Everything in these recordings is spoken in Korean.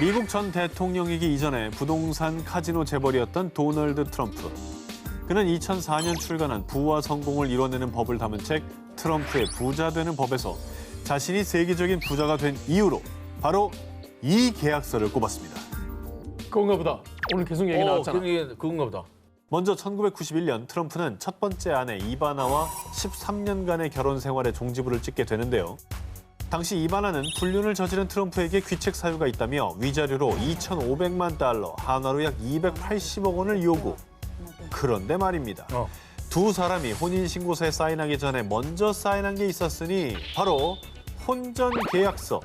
미국 전 대통령이기 이전에 부동산 카지노 재벌이었던 도널드 트럼프. 그는 2004년 출간한 부와 성공을 이뤄내는 법을 담은 책 트럼프의 부자 되는 법에서 자신이 세계적인 부자가 된 이유로 바로 이 계약서를 꼽았습니다. 그건가 보다. 오늘 계속 얘기 나왔잖아. 그건가 보다. 먼저 1991년 트럼프는 첫 번째 아내 이바나와 13년간의 결혼 생활에 종지부를 찍게 되는데요. 당시 이바나는 불륜을 저지른 트럼프에게 귀책 사유가 있다며 위자료로 2,500만 달러, 한화로 약 280억 원을 요구. 그런데 말입니다. 두 사람이 혼인신고서에 사인하기 전에 먼저 사인한 게 있었으니 바로 혼전계약서.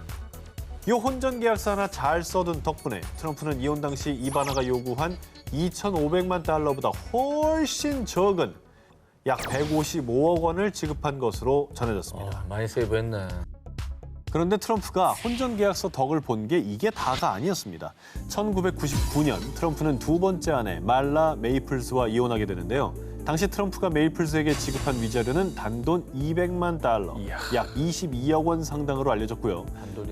이 혼전계약서 하나 잘 써둔 덕분에 트럼프는 이혼 당시 이바나가 요구한 2,500만 달러보다 훨씬 적은 약 155억 원을 지급한 것으로 전해졌습니다. 많이 세이브했네. 그런데 트럼프가 혼전계약서 덕을 본 게 이게 다가 아니었습니다. 1999년 트럼프는 두 번째 아내 말라 메이플스와 이혼하게 되는데요. 당시 트럼프가 메이플스에게 지급한 위자료는 단돈 200만 달러, 약 22억 원 상당으로 알려졌고요.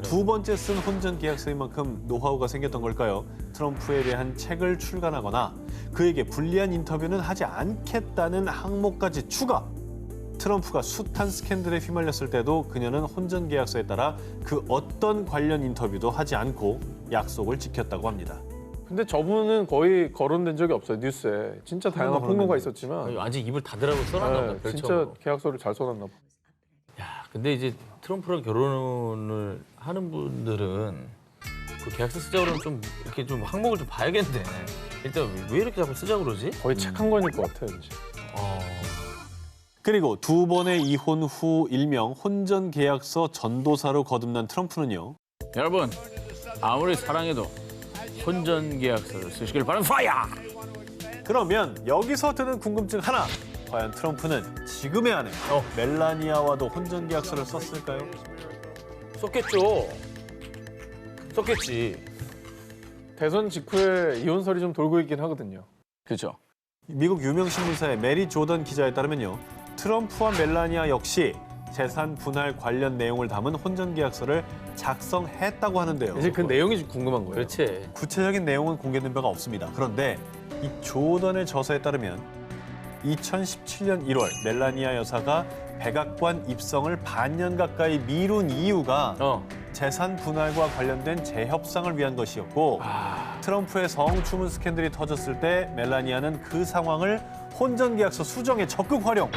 두 번째 쓴 혼전계약서인 만큼 노하우가 생겼던 걸까요? 트럼프에 대한 책을 출간하거나 그에게 불리한 인터뷰는 하지 않겠다는 항목까지 추가! 트럼프가 숱한 스캔들에 휘말렸을 때도 그녀는 혼전계약서에 따라 그 어떤 관련 인터뷰도 하지 않고 약속을 지켰다고 합니다. 근데 저분은 거의 거론된 적이 없어요, 뉴스에. 진짜 다양한 폭로가 있었지만. 완전 입을 닫으라고 써놨나 보다. 네, 진짜 계약서를 잘 써놨나 봐. 야, 근데 이제 트럼프랑 결혼을 하는 분들은 그 계약서 쓰자고 그러면 좀 이렇게 좀 항목을 좀 봐야겠네. 일단 왜 이렇게 자꾸 쓰자고 그러지? 거의 책 한 권일 것 같아요, 왠지. 그리고 두 번의 이혼 후 일명 혼전계약서 전도사로 거듭난 트럼프는요. 여러분, 아무리 사랑해도 혼전계약서를 쓰시길 바랍니다. 파이어! 그러면 여기서 드는 궁금증 하나. 과연 트럼프는 지금의 아내 멜라니아와도 혼전계약서를 썼을까요? 썼겠죠. 썼겠지. 대선 직후에 이혼설이 좀 돌고 있긴 하거든요. 그렇죠. 미국 유명 신문사의 메리 조던 기자에 따르면요. 트럼프와 멜라니아 역시 재산 분할 관련 내용을 담은 혼전계약서를 작성했다고 하는데요. 이제 그 내용이 좀 궁금한 거예요. 그렇지. 구체적인 내용은 공개된 바가 없습니다. 그런데 이 조던의 저서에 따르면 2017년 1월 멜라니아 여사가 백악관 입성을 반년 가까이 미룬 이유가 재산 분할과 관련된 재협상을 위한 것이었고 트럼프의 성추문 스캔들이 터졌을 때 멜라니아는 그 상황을 혼전계약서 수정에 적극 활용.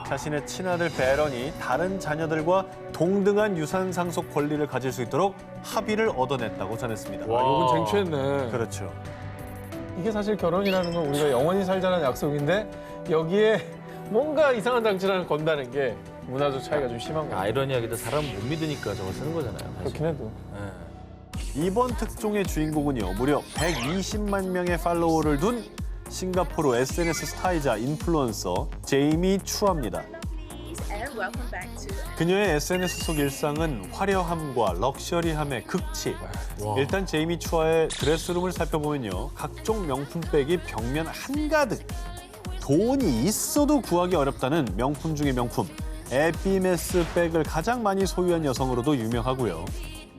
자신의 친아들 베런이 다른 자녀들과 동등한 유산 상속 권리를 가질 수 있도록 합의를 얻어냈다고 전했습니다. 이건 쟁취했네. 그렇죠. 이게 사실 결혼이라는 건 우리가 영원히 살자는 약속인데 여기에 뭔가 이상한 장치를 건다는 게 문화적 차이가 좀 심한 거예요. 아이러니하게도 사람 못 믿으니까 저걸 쓰는 거잖아요. 사실. 그렇긴 해도. 이번 특종의 주인공은요. 무려 120만 명의 팔로워를 둔 싱가포르 SNS 스타이자 인플루언서 제이미 추아입니다. 그녀의 SNS 속 일상은 화려함과 럭셔리함의 극치. 일단 제이미 추아의 드레스룸을 살펴보면요. 각종 명품백이 벽면 한가득. 돈이 있어도 구하기 어렵다는 명품 중의 명품. 에피메스 백을 가장 많이 소유한 여성으로도 유명하고요.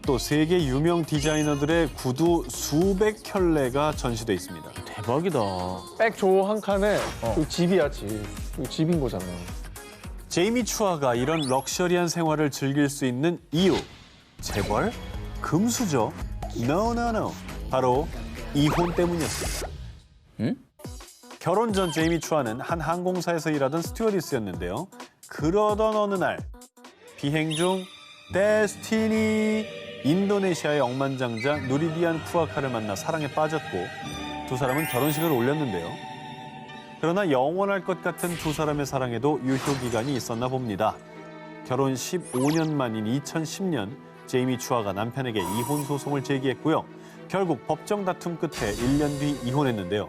또 세계 유명 디자이너들의 구두 수백 켤레가 전시돼 있습니다. 대박이다. 백조 한 칸에 그 집이야, 집. 그 집인 거잖아. 제이미 추아가 이런 럭셔리한 생활을 즐길 수 있는 이유. 재벌? 금수저? No. 바로 이혼 때문이었습니다. 결혼 전 제이미 추아는 한 항공사에서 일하던 스튜어디스였는데요. 그러던 어느 날 비행 중 데스티니 인도네시아의 억만장자 누리디안 푸아카를 만나 사랑에 빠졌고 두 사람은 결혼식을 올렸는데요. 그러나 영원할 것 같은 두 사람의 사랑에도 유효기간이 있었나 봅니다. 결혼 15년 만인 2010년 제이미 추아가 남편에게 이혼 소송을 제기했고요. 결국 법정 다툼 끝에 1년 뒤 이혼했는데요.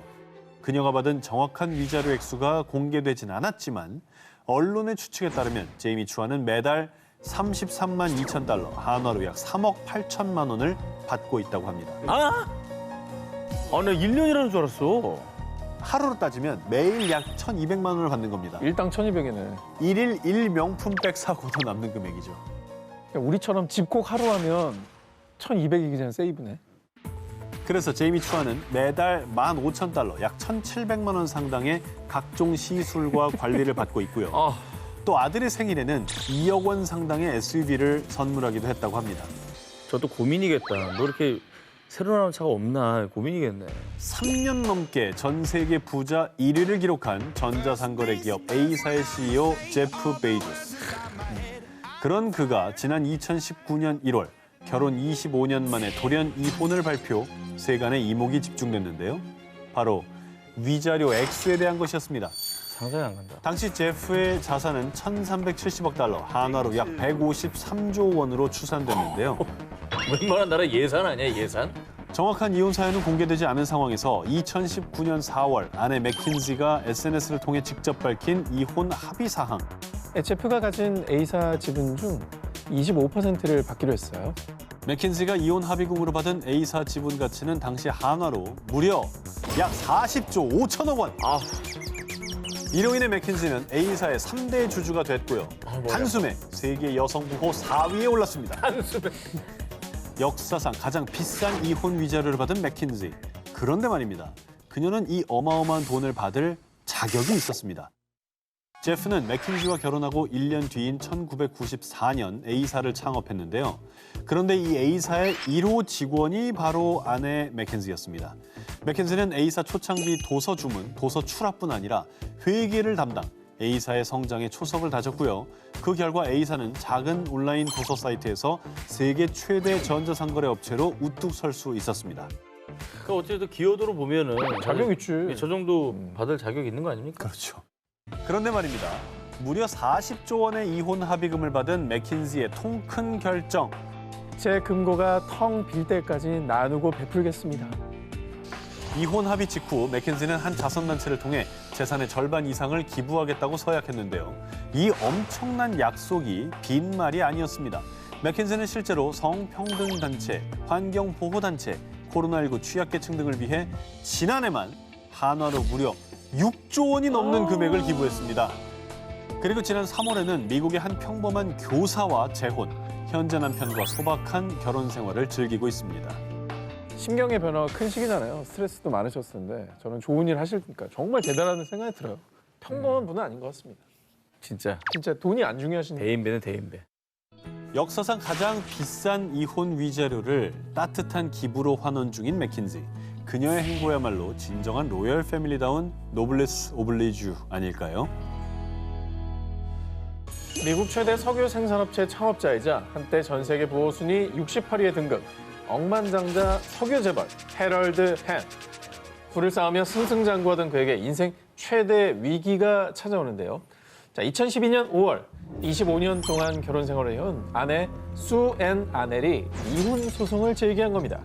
그녀가 받은 정확한 위자료 액수가 공개되진 않았지만 언론의 추측에 따르면 제이미 추아는 매달 33만 2천 달러, 한화로 약 3억 8천만 원을 받고 있다고 합니다. 나 1년이라는 줄 알았어. 하루로 따지면 매일 약 1,200만 원을 받는 겁니다. 일당 1,200이네. 1일 1명품백 사고도 남는 금액이죠. 우리처럼 집콕 하루 하면 1,200이기 전에 세이브네. 그래서 제이미 추아는 매달 15,000달러, 약 1,700만 원 상당의 각종 시술과 관리를 받고 있고요. 또 아들의 생일에는 2억 원 상당의 SUV를 선물하기도 했다고 합니다. 저도 고민이겠다. 뭐 이렇게 새로 나온 차가 없나 고민이겠네. 3년 넘게 전 세계 부자 1위를 기록한 전자상거래 기업 A사의 CEO 제프 베이조스. 그런 그가 지난 2019년 1월 결혼 25년 만에 돌연 이혼을 발표, 세간의 이목이 집중됐는데요. 바로 위자료 액수에 대한 것이었습니다. 상상이 안 간다. 당시 제프의 자산은 1,370억 달러, 한화로 약 153조 원으로 추산됐는데요. 웬만한 나라 예산 아니야, 예산? 정확한 이혼 사연은 공개되지 않은 상황에서 2019년 4월 아내 맥킨지가 SNS를 통해 직접 밝힌 이혼 합의 사항. 제프가 가진 A사 지분 중 25%를 받기로 했어요. 맥킨지가 이혼 합의금으로 받은 A사 지분 가치는 당시 한화로 무려 약 40조 5천억 원. 이로 인해 맥킨지는 A사의 3대 주주가 됐고요. 단숨에 세계 여성 부호 4위에 올랐습니다. 한숨에. 역사상 가장 비싼 이혼 위자료를 받은 맥킨지. 그런데 말입니다. 그녀는 이 어마어마한 돈을 받을 자격이 있었습니다. 제프는 맥킨지와 결혼하고 1년 뒤인 1994년 A사를 창업했는데요. 그런데 이 A사의 1호 직원이 바로 아내 맥킨지였습니다. 맥킨지는 A사 초창기 도서 주문, 도서 출하뿐 아니라 회계를 담당, A사의 성장에 초석을 다졌고요. 그 결과 A사는 작은 온라인 도서 사이트에서 세계 최대 전자상거래 업체로 우뚝 설 수 있었습니다. 그러니까 어쨌든 기여도로 보면은 자격 있지. 저 정도 받을 자격이 있는 거 아닙니까? 그렇죠. 그런데 말입니다. 무려 40조 원의 이혼 합의금을 받은 맥킨지의 통 큰 결정. 제 금고가 텅 빌 때까지 나누고 베풀겠습니다. 이혼 합의 직후 맥킨지는 한 자선단체를 통해 재산의 절반 이상을 기부하겠다고 서약했는데요. 이 엄청난 약속이 빈말이 아니었습니다. 맥킨지는 실제로 성평등단체, 환경보호단체, 코로나19 취약계층 등을 위해 지난해만 한화로 무려 6조 원이 넘는 금액을 기부했습니다. 그리고 지난 3월에는 미국의 한 평범한 교사와 재혼, 현재 남편과 소박한 결혼 생활을 즐기고 있습니다. 심경의 변화가 큰 시기잖아요. 스트레스도 많으셨을 텐데 저는 좋은 일 하시니까 정말 대단하다는 생각이 들어요. 평범한 분은 아닌 것 같습니다. 진짜 진짜 돈이 안 중요하신데. 대인배는 대인배. 역사상 가장 비싼 이혼 위자료를 따뜻한 기부로 환원 중인 맥킨지. 그녀의 행보야말로 진정한 로열 패밀리다운 노블레스 오블리주 아닐까요? 미국 최대 석유 생산업체 창업자이자 한때 전 세계 부호 순위 68위에 등극, 억만장자 석유 재벌 헤럴드 헨. 부를 쌓으며 승승장구하던 그에게 인생 최대 위기가 찾아오는데요. 자, 2012년 5월 25년 동안 결혼 생활을 해온 아내 수앤 아넬이 이혼 소송을 제기한 겁니다.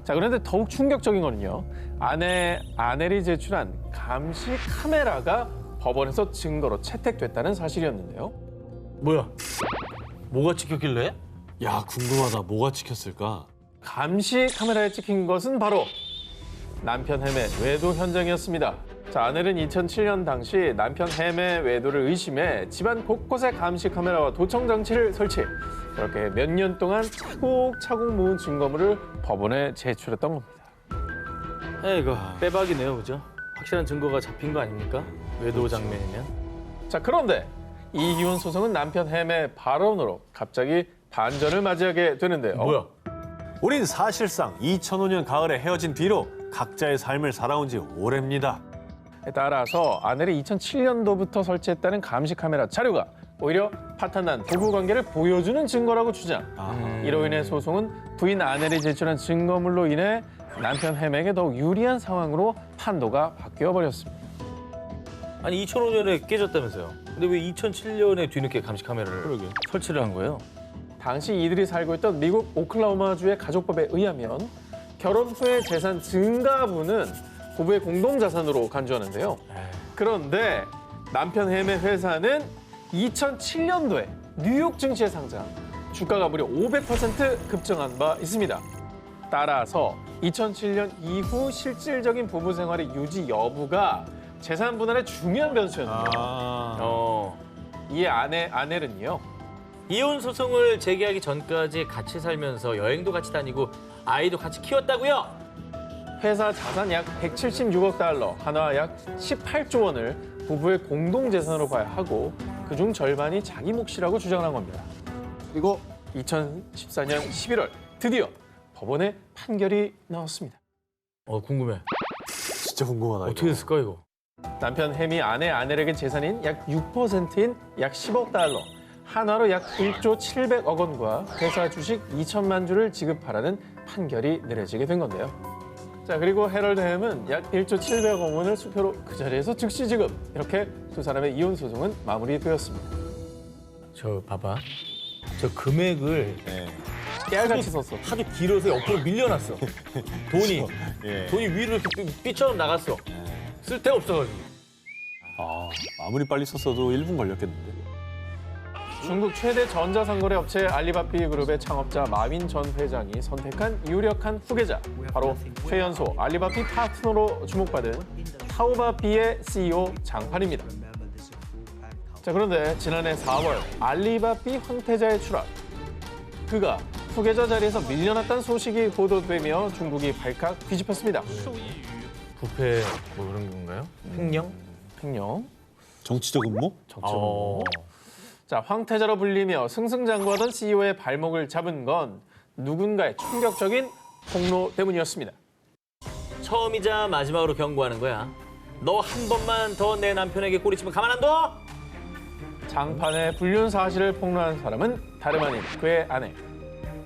자, 그런데 더욱 충격적인 거는요. 아내 아넬이 제출한 감시 카메라가 법원에서 증거로 채택됐다는 사실이었는데요. 뭐야? 뭐가 찍혔길래? 야, 궁금하다. 뭐가 찍혔을까? 감시 카메라에 찍힌 것은 바로 남편 햄의 외도 현장이었습니다. 자, 아넬은 2007년 당시 남편 햄의 외도를 의심해 집안 곳곳에 감시 카메라와 도청 장치를 설치. 그렇게 몇 년 동안 차곡차곡 모은 증거물을 법원에 제출했던 겁니다. 에이구, 빼박이네요, 그죠? 확실한 증거가 잡힌 거 아닙니까? 외도 장면이면. 자, 그런데 이 이혼 소송은 남편 햄의 발언으로 갑자기 반전을 맞이하게 되는데요. 뭐야? 우린 사실상 2005년 가을에 헤어진 뒤로 각자의 삶을 살아온 지 오래입니다. 따라서 아넬이 2007년도부터 설치했다는 감시 카메라 자료가 오히려 파탄난 부부관계를 보여주는 증거라고 주장. 이로 인해 소송은 부인 아넬이 제출한 증거물로 인해 남편 햄에게 더욱 유리한 상황으로 판도가 바뀌어버렸습니다. 아니 2005년에 깨졌다면서요? 근데 왜 2007년에 뒤늦게 감시 카메라를 설치를 한 거예요? 당시 이들이 살고 있던 미국 오클라호마주의 가족법에 의하면 결혼 후의 재산 증가분은 부부의 공동자산으로 간주하는데요. 그런데 남편 햄의 회사는 2007년도에 뉴욕 증시에 상장, 주가가 무려 500% 급증한 바 있습니다. 따라서 2007년 이후 실질적인 부부 생활의 유지 여부가 재산 분할의 중요한 변수였는데요. 이에 아넬은요. 이혼 소송을 제기하기 전까지 같이 살면서 여행도 같이 다니고 아이도 같이 키웠다고요? 회사 자산 약 176억 달러, 한화 약 18조 원을 부부의 공동 재산으로 봐야 하고 그중 절반이 자기 몫이라고 주장한 겁니다. 그리고 2014년 11월 드디어 법원의 판결이 나왔습니다. 궁금해. 진짜 궁금하다. 어떻게 됐을까 이거? 남편 햄이 아내 아넬에게 재산인 약 6%인 약 10억 달러, 한화로 약 1조 700억 원과 회사 주식 2천만 주를 지급하라는 판결이 내려지게 된 건데요. 자, 그리고 해럴드 햄은 약 1조 700억 원을 수표로 그 자리에서 즉시 지급. 이렇게 두 사람의 이혼 소송은 마무리되었습니다. 저 봐봐. 저 금액을 네. 깨알같이 썼어. 하도 길어서 옆으로 밀려났어. 돈이 예. 돈이 위로 이렇게 삐처럼 나갔어. 쓸데가 없어가지고. 아무리 빨리 썼어도 1분 걸렸겠는데. 중국 최대 전자상거래 업체 알리바비 그룹의 창업자 마윈 전 회장이 선택한 유력한 후계자, 바로 최연소 알리바비 파트너로 주목받은 타오바비의 CEO 장판입니다. 자, 그런데 지난해 4월 알리바비 황태자의 추락, 그가 후계자 자리에서 밀려났다는 소식이 보도되며 중국이 발칵 뒤집혔습니다. 부패 뭐 그런 건가요? 횡령? 횡령, 정치적 음모? 어. 자, 황태자로 불리며 승승장구하던 CEO의 발목을 잡은 건 누군가의 충격적인 폭로 때문이었습니다. 처음이자 마지막으로 경고하는 거야. 너 한 번만 더 내 남편에게 꼬리치면 가만 안 둬? 장판의 불륜 사실을 폭로한 사람은 다름 아닌 그의 아내.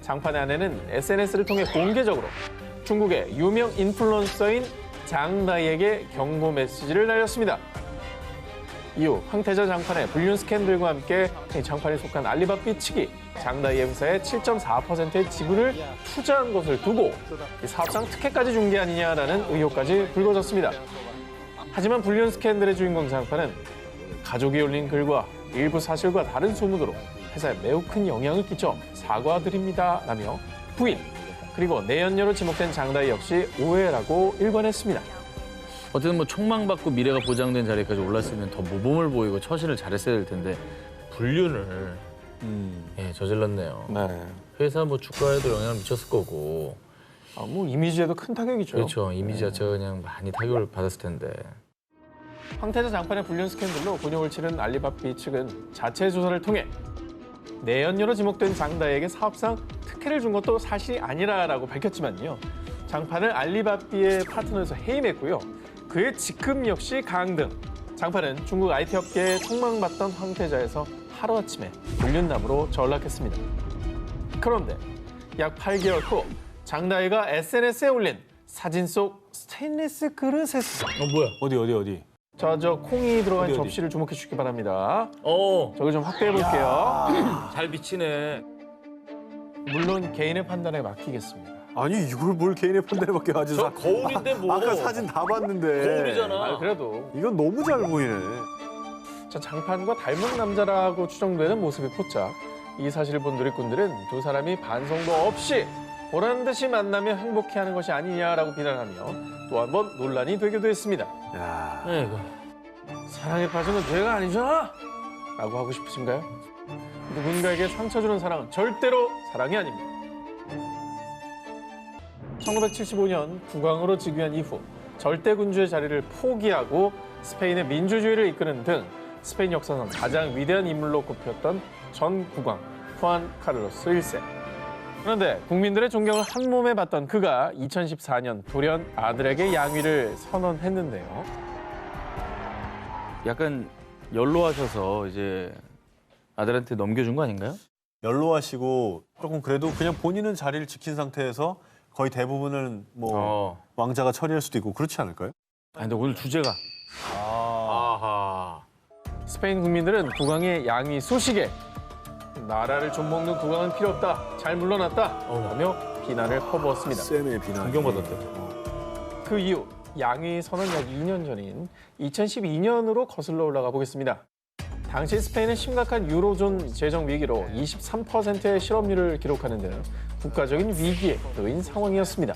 장판의 아내는 SNS를 통해 공개적으로 중국의 유명 인플루언서인 장다이에게 경고 메시지를 날렸습니다. 이후 황태자 장판의 불륜 스캔들과 함께 이 장판에 속한 알리바비 측이 장다이의 회사에 7.4%의 지분을 투자한 것을 두고 이 사업상 특혜까지 준 게 아니냐라는 의혹까지 불거졌습니다. 하지만 불륜 스캔들의 주인공 장판은 가족이 올린 글과 일부 사실과 다른 소문으로 회사에 매우 큰 영향을 끼쳐 사과드립니다라며 부인, 그리고 내연녀로 지목된 장다이 역시 오해라고 일관했습니다. 어쨌든 뭐 총망받고 미래가 보장된 자리까지 올랐으면 더 모범을 보이고 처신을 잘했어야 될 텐데 불륜을 예, 저질렀네요. 네. 회사 뭐 주가에도 영향을 미쳤을 거고. 뭐 이미지에도 큰 타격이죠. 그렇죠. 이미지 자체가 그냥 많이 타격을 받았을 텐데. 황태자 장판의 불륜 스캔들로 곤욕을 치른 알리바비 측은 자체 조사를 통해 내연녀로 지목된 장다이에게 사업상 특혜를 준 것도 사실이 아니라라고 밝혔지만요. 장판을 알리바비의 파트너에서 해임했고요. 그의 직급 역시 강등. 장판은 중국 IT 업계에 촉망받던 황태자에서 하루아침에 불륜남으로 전락했습니다. 그런데 약 8개월 후 장다이가 SNS에 올린 사진 속 스테인리스 그릇에서 뭐야? 어디? 저 콩이 들어간 어디? 접시를 주목해 주시기 바랍니다. 어, 저걸 좀 확대해 볼게요. 잘 비치네. 물론 개인의 판단에 맡기겠습니다. 아니 이걸 뭘 개인의 판단에 밖에 하지? 저 거울인데 뭐. 아까 사진 다 봤는데. 거울이잖아. 그래도 이건 너무 잘 보이네. 저 장판과 닮은 남자라고 추정되는 모습이 포착. 이 사실을 본 누리꾼들은 두 사람이 반성도 없이 보란 듯이 만나며 행복해하는 것이 아니냐라고 비난하며 또 한 번 논란이 되기도 했습니다. 야, 아이고. 사랑에 빠진 건 죄가 아니잖아! 라고 하고 싶으신가요? 누군가에게 상처 주는 사랑은 절대로 사랑이 아닙니다. 1975년 국왕으로 즉위한 이후 절대군주의 자리를 포기하고 스페인의 민주주의를 이끄는 등 스페인 역사상 가장 위대한 인물로 꼽혔던 전 국왕 후안 카를로스 1세. 그런데 국민들의 존경을 한 몸에 받던 그가 2014년 돌연 아들에게 양위를 선언했는데요. 약간 연로하셔서 이제 아들한테 넘겨준 거 아닌가요? 연로하시고 조금 그래도 그냥 본인은 자리를 지킨 상태에서 거의 대부분은 뭐 왕자가 처리할 수도 있고 그렇지 않을까요? 아니 근데 오늘 주제가 아하. 스페인 국민들은 국왕의 양위 소식에 나라를 좀먹는 국왕은 필요 없다, 잘 물러났다 하며 비난을 퍼부었습니다. 쌤의 비난. 존경받았대. 그 이후 양위 선언 약 2년 전인 2012년으로 거슬러 올라가 보겠습니다. 당시 스페인은 심각한 유로존 재정 위기로 23%의 실업률을 기록하는 등 국가적인 위기에 놓인 상황이었습니다.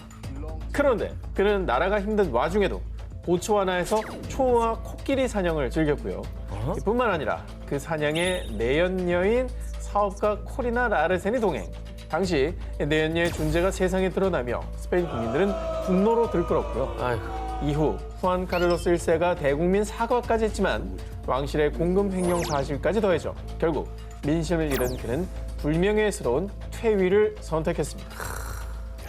그런데 그는 나라가 힘든 와중에도 보츠와나에서 초호와 코끼리 사냥을 즐겼고요. 이뿐만 아니라 그 사냥에 내연녀인 사업가 코리나 라르센이 동행, 당시 내연녀의 존재가 세상에 드러나며 스페인 국민들은 분노로 들끓었고요. 아이고. 이후 후안 카를로스 1세가 대국민 사과까지 했지만 왕실의 공금 횡령 사실까지 더해져 결국 민심을 잃은 그는 불명예스러운 퇴위를 선택했습니다.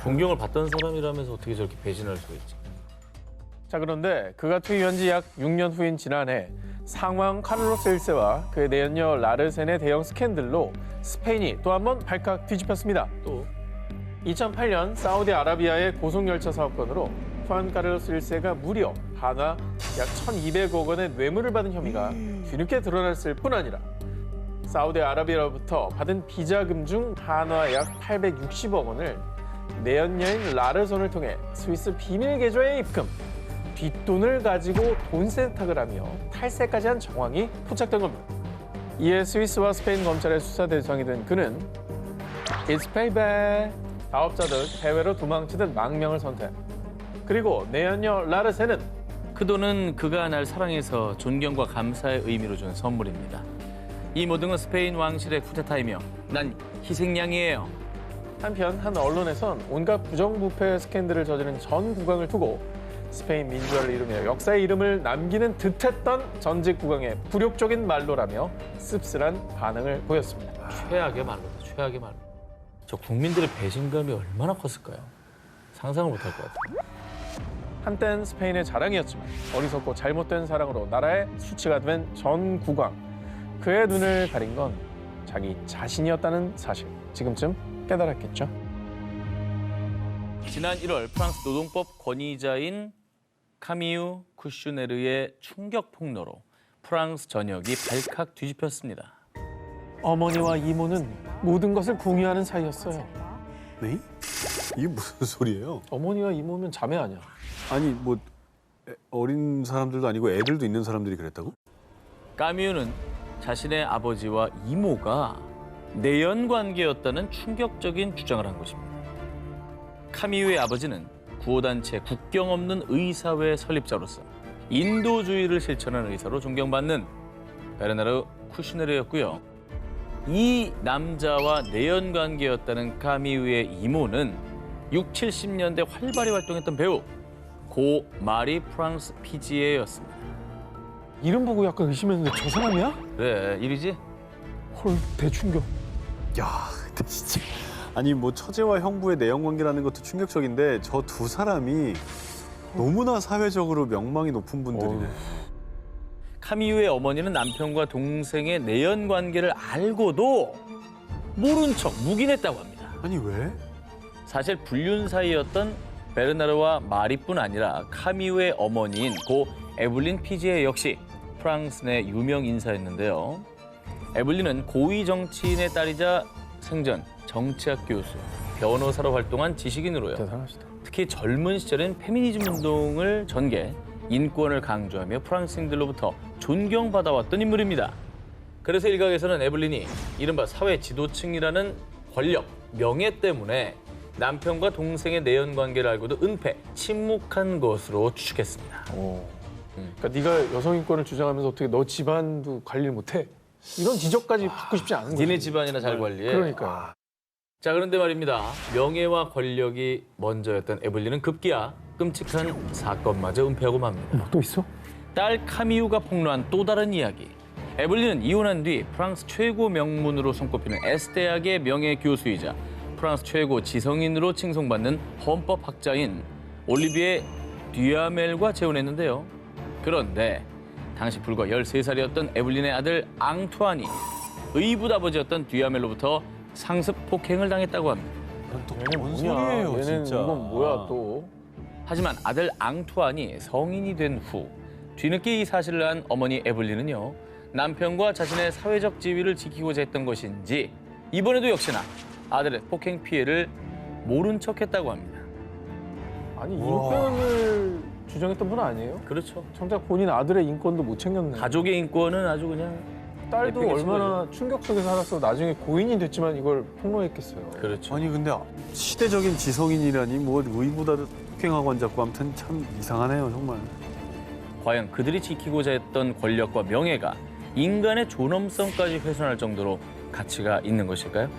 존경을 받던 사람이라면서 어떻게 저렇게 배신할 수가 있지? 자, 그런데 그가 퇴위한 지 약 6년 후인 지난해 상왕 카를로스 1세와 그의 내연녀 라르센의 대형 스캔들로 스페인이 또 한 번 발칵 뒤집혔습니다. 또 2008년 사우디아라비아의 고속열차 사업권으로 후안 카를로스 1세가 무려 한화 약 1,200억 원의 뇌물을 받은 혐의가 뒤늦게 드러났을 뿐 아니라 사우디아라비아로부터 받은 비자금 중 한화 약 860억 원을 내연녀인 라르손을 통해 스위스 비밀 계좌에 입금, 뒷돈을 가지고 돈 세탁을 하며 탈세까지 한 정황이 포착된 겁니다. 이에 스위스와 스페인 검찰의 수사 대상이 된 그는 It's payback. 사업자들 해외로 도망치듯 망명을 선택. 그리고 내연녀 라르센은 그 돈은 그가 날 사랑해서 존경과 감사의 의미로 준 선물입니다. 이 모든 건 스페인 왕실의 쿠데타이며 난 희생양이에요. 한편 한 언론에선 온갖 부정부패 스캔들을 저지른 전 국왕을 두고 스페인 민주화를 이루며 역사의 이름을 남기는 듯했던 전직 국왕의 불욕적인 말로라며 씁쓸한 반응을 보였습니다. 최악의 말로다. 최악의 말로. 저 국민들의 배신감이 얼마나 컸을까요? 상상을 못할 것 같아요. 한땐 스페인의 자랑이었지만 어리석고 잘못된 사랑으로 나라의 수치가 된 전 국왕. 그의 눈을 가린 건 자기 자신이었다는 사실. 지금쯤 깨달았겠죠? 지난 1월 프랑스 노동법 권위자인 카미유 쿠슈네르의 충격 폭로로 프랑스 전역이 발칵 뒤집혔습니다. 어머니와 이모는 모든 것을 궁유하는 사이였어요. 네? 이게 무슨 소리예요? 어머니와 이모면 자매 아니야? 아니 뭐 어린 사람들도 아니고 애들도 있는 사람들이 그랬다고? 까미유는 자신의 아버지와 이모가 내연 관계였다는 충격적인 주장을 한 것입니다. 카미유의 아버지는 구호단체 국경 없는 의사회 설립자로서 인도주의를 실천하는 의사로 존경받는 베르나르 쿠슈네르였고요. 이 남자와 내연 관계였다는 카미유의 이모는 6, 70년대 활발히 활동했던 배우 고 마리 프랑스 피지에였습니다. 이름 보고 약간 의심했는데 저 사람이야? 그래, 일이지? 헐, 대충격. 야, 근데 진짜 아니 뭐 처제와 형부의 내연 관계라는 것도 충격적인데 저 두 사람이 너무나 사회적으로 명망이 높은 분들이네. 카미유의 어머니는 남편과 동생의 내연 관계를 알고도 모른 척 묵인했다고 합니다. 아니 왜? 사실 불륜 사이였던 베르나르와 마리뿐 아니라 카미유의 어머니인 고 에블린 피지에 역시 프랑스 내 유명 인사였는데요. 에블린은 고위 정치인의 딸이자 생전 정치학 교수, 변호사로 활동한 지식인으로요. 대단하시다. 특히 젊은 시절엔 페미니즘 운동을 전개, 인권을 강조하며 프랑스인들로부터 존경받아왔던 인물입니다. 그래서 일각에서는 에블린이 이른바 사회 지도층이라는 권력, 명예 때문에 남편과 동생의 내연 관계를 알고도 은폐, 침묵한 것으로 추측했습니다. 그러니까 네가 여성 인권을 주장하면서 어떻게 너 집안도 관리를 못해? 이런 지적까지 받고 싶지 않은 거지. 니네 집안이나 잘 관리해. 그러니까. 자, 그런데 말입니다. 명예와 권력이 먼저였던 에블린은 급기야 끔찍한 사건마저 은폐하고 맙니다. 뭐 또 있어? 딸 카미유가 폭로한 또 다른 이야기. 에블린은 이혼한 뒤 프랑스 최고 명문으로 손꼽히는 에스대학의 명예 교수이자 프랑스 최고 지성인으로 칭송받는 헌법학자인 올리비에 듀아멜과 재혼했는데요. 그런데 당시 불과 13살이었던 에블린의 아들 앙투안이 의붓아버지였던 듀아멜로부터 상습 폭행을 당했다고 합니다. 뭔 소리예요, 얘는 진짜. 이건 뭐야 또? 하지만 아들 앙투안이 성인이 된 후 뒤늦게 이 사실을 안 어머니 에블린은요, 남편과 자신의 사회적 지위를 지키고자 했던 것인지 이번에도 역시나 아들의 폭행 피해를 모른 척했다고 합니다. 아니 인권을 주장했던 분 아니에요? 그렇죠. 정작 본인 아들의 인권도 못 챙겼네. 가족의 인권은 아주 그냥 딸도 에픽의 얼마나 충격 속에 살았어. 나중에 고인이 됐지만 이걸 폭로했겠어요. 그렇죠. 아니 근데 시대적인 지성인이라니 뭐 의보다 폭행하고 앉았고 아무튼 참 이상하네요 정말. 과연 그들이 지키고자 했던 권력과 명예가 인간의 존엄성까지 훼손할 정도로 가치가 있는 것일까요?